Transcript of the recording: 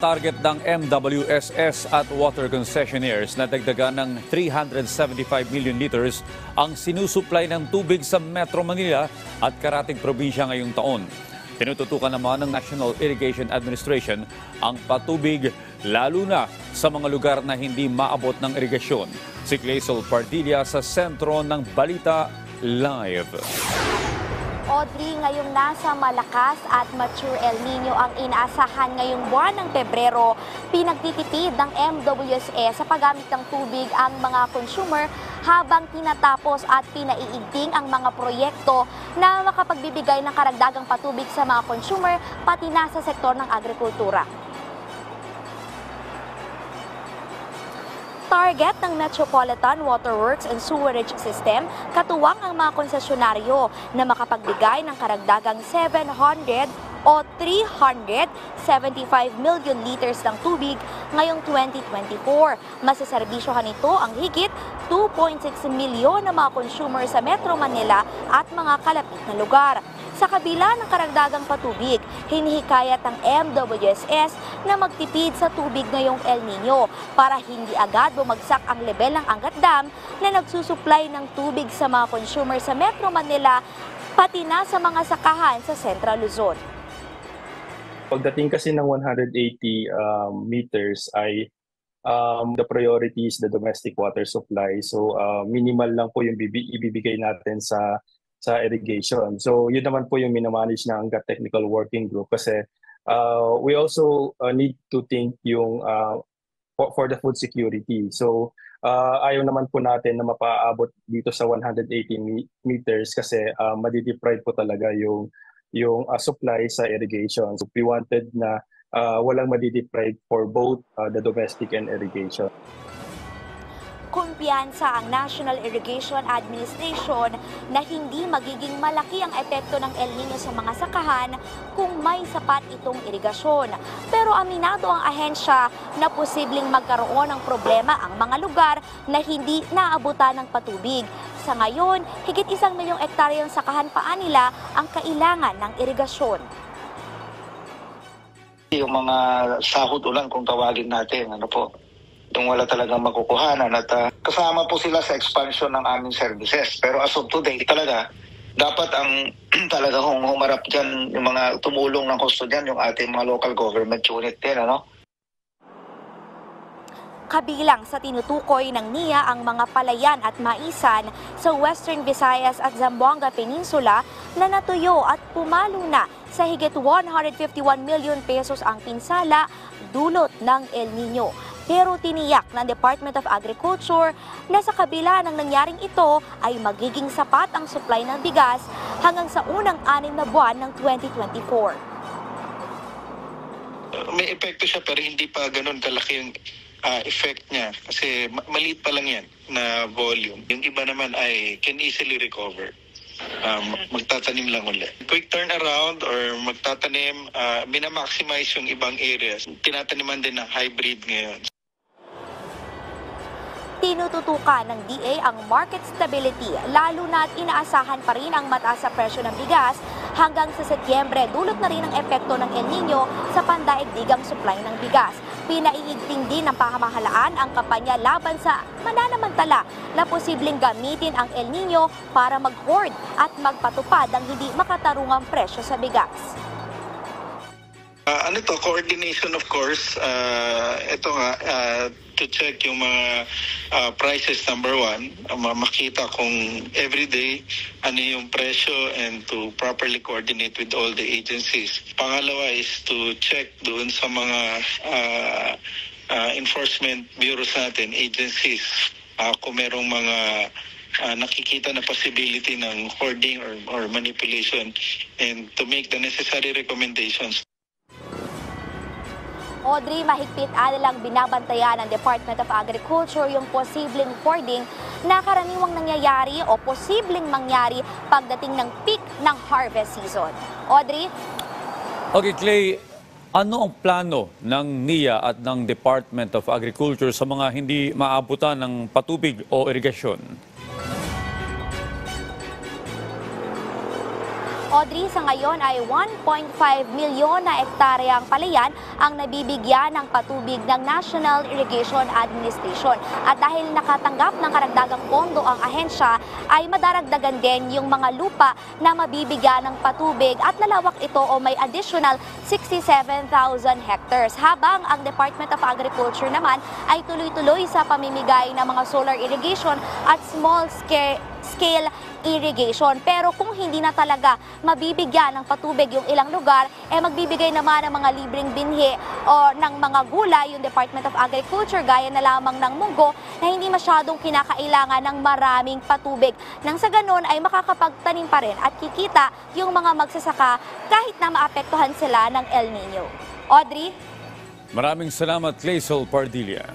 Target ng MWSS at water concessionaires na dagdagan ng 375 million liters ang sinusupply ng tubig sa Metro Manila at karating probinsya ngayong taon. Tinututukan naman ng National Irrigation Administration ang patubig lalo na sa mga lugar na hindi maabot ng irigasyon. Si Clazel Pardilla sa sentro ng Balita Live. Audrey, ngayong nasa malakas at mature El Nino ang inaasahan ngayong buwan ng Pebrero, pinagtitipid ng MWSS sa paggamit ng tubig ang mga consumer habang tinatapos at pinaiigting ang mga proyekto na makapagbibigay ng karagdagang patubig sa mga consumer pati na sa sektor ng agrikultura. Target ng Metropolitan Waterworks and Sewerage System, katuwang ang mga konsesyonaryo na makapagbigay ng karagdagang 700 o 375 million liters ng tubig ngayong 2024. Masaserbisyohan nito ang higit 2.6 milyon na mga consumer sa Metro Manila at mga kalapit na lugar. Sa kabila ng karagdagang patubig, hinihikayat ng MWSS na magtipid sa tubig ngayong El Nino para hindi agad bumagsak ang level ng Angat Dam na nagsusupply ng tubig sa mga consumer sa Metro Manila pati na sa mga sakahan sa Central Luzon. Pagdating kasi ng 180 meters ay the priority is the domestic water supply. So minimal lang po yung ibibigay natin sa irrigation. So yun naman po yung minamanage ng Angat Technical Working Group kasi we also need to think yung for the food security. So ayaw naman po natin na mapaabot dito sa 180 meters kasi madideprive po talaga yung supply sa irrigation. So we wanted na walang madideprive for both the domestic and irrigation. Kumpiyansa ang National Irrigation Administration na hindi magiging malaki ang epekto ng El Nino sa mga sakahan kung may sapat itong irigasyon. Pero aminado ang ahensya na posibleng magkaroon ng problema ang mga lugar na hindi naabutan ng patubig. Sa ngayon, higit 1 milyong ektaryang sakahan pa nila ang kailangan ng irigasyon. Yung mga sahod ulan kung tawagin natin, yung wala talagang makukuhanan at kasama po sila sa expansion ng aming services. Pero as of today, talaga, dapat ang talaga humarap dyan yung mga tumulong ng husto dyan, yung ating mga local government unit din, Kabilang sa tinutukoy ng NIA ang mga palayan at maisan sa Western Visayas at Zamboanga Peninsula na natuyo at pumalo na sa higit 151 million pesos ang pinsala dulot ng El Nino. Pero tiniyak ng Department of Agriculture na sa kabila ng nangyaring ito ay magiging sapat ang supply ng bigas hanggang sa unang 6 na buwan ng 2024. May epekto siya pero hindi pa ganun kalaki yung effect niya kasi maliit pa lang yan na volume. Yung iba naman ay can easily recover. Magtatanim lang ulit. Quick turnaround or magtatanim, minamaximize yung ibang areas. Tinataniman din ng hybrid ngayon. Tinututukan ng DA ang market stability, lalo na't inaasahan pa rin ang mataas sa presyo ng bigas hanggang sa Setyembre. Dulot na rin ang epekto ng El Nino sa pandaigdigang supply ng bigas. Pinaiigting din ng pamahalaan ang kampanya laban sa mananamantala na posibleng gamitin ang El Nino para mag-hoard at magpatupad ng hindi makatarungang presyo sa bigas. Coordination of course. Ito nga, to check yung mga prices number 1, makita kung everyday ano yung presyo and to properly coordinate with all the agencies. Pangalawa is to check doon sa mga enforcement bureaus natin, agencies, kung merong mga nakikita na possibility ng hoarding or manipulation and to make the necessary recommendations. Audrey, mahigpit lang binabantayan ng Department of Agriculture yung posibleng hoarding na karaniwang nangyayari o posibleng mangyari pagdating ng peak ng harvest season. Audrey? Okay, Clay, ano ang plano ng NIA at ng Department of Agriculture sa mga hindi maabutan ng patubig o irigasyon? Audrey, sa ngayon ay 1.5 milyon na ektaryang palayan ang nabibigyan ng patubig ng National Irrigation Administration. At dahil nakatanggap ng karagdagang pondo ang ahensya, ay madaragdagan din yung mga lupa na mabibigyan ng patubig at lalawak ito o may additional 67,000 hectares. Habang ang Department of Agriculture naman ay tuloy-tuloy sa pamimigay ng mga solar irrigation at small scale irrigation. Pero kung hindi na talaga mabibigyan ng patubig yung ilang lugar, magbibigay naman ng mga libreng binhi o ng mga gulay yung Department of Agriculture gaya na lamang ng munggo na hindi masyadong kinakailangan ng maraming patubig. Nang sa ganun ay makakapagtanim pa rin at kikita yung mga magsasaka kahit na maapektuhan sila ng El Nino. Audrey? Maraming salamat, Clazel Pardilla.